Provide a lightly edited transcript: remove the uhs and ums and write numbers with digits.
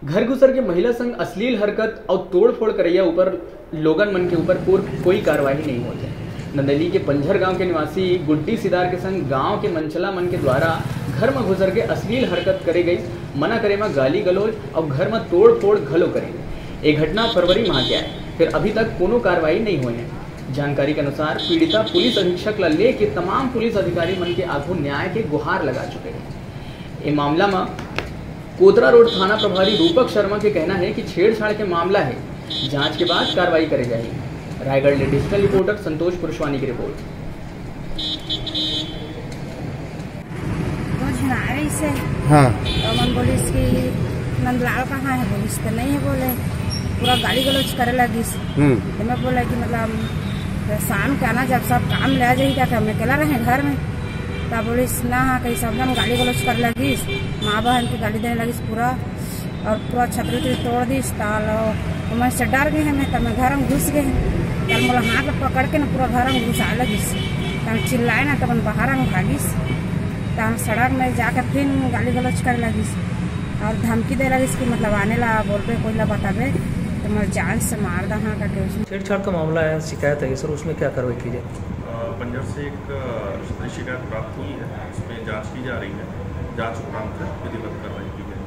घर घुसर के महिला संग अश्लील हरकत और तोड़फोड़ करैया ऊपर लोगन मन के ऊपर कोई कार्रवाई नहीं होती। नंदेली के पंजर गांव के निवासी गुड्डी सिदार के संग गांव के मंचला मन के द्वारा घर में घुसर के अश्लील हरकत करे गई, मना करे में गाली गलौज और घर में तोड़ फोड़ घलो करे। ये घटना फरवरी माह के आए, फिर अभी तक कोनो कार्रवाई नहीं हुई है। जानकारी के अनुसार पीड़िता पुलिस अधीक्षक ला लेके तमाम पुलिस अधिकारी मन के आगू न्याय के गुहार लगा चुके हैं। ये मामला में कोतरा रोड थाना प्रभारी रूपक शर्मा के कहना है कि छेड़छाड़ के मामला है, जांच के बाद कार्रवाई करे जाएगी। रायगढ़ ले डिजिटल रिपोर्टर संतोष पुरुषवानी की रिपोर्ट। हाँ, बोलिस कि नंदलाल कहाँ है, बोलिस तो नहीं है, बोले पूरा गाली गलौज करे लगी। तो मैं बोला कि मतलब शाम के आना, जब सब काम ले जाएगा तो हम अकेला रहे घर में। तब बोलिस ना, हाँ कहीं सब जन गाली गलौज कर लगी, माँ बहन की गाली देने लगी पूरा, और पूरा छतरी तोड़ दी। तो मैं से डर गए हैं, तब मैं घर में घुस गए। तब मोला हाथ पकड़ के ना पूरा घर में घुसा लगिस। तब चिल्लाए ना, तब बाहर में भागिस। तब सड़क में जाकर फिर गाली गलौज करे लगिस और धमकी दे लगिस कि मतलब आने ला बोलबे, कोई ला बताबे तो मैं जान से मार दा। हाँ करके उसमें छेड़छाड़ का मामला है, शिकायत है सर, उसमें क्या कार्रवाई की जाए? पंजर से एक शिकायत प्राप्त हुई है, उसमें जांच की जा रही है। जांच उपरांत विधिवत कार्रवाई की जाए।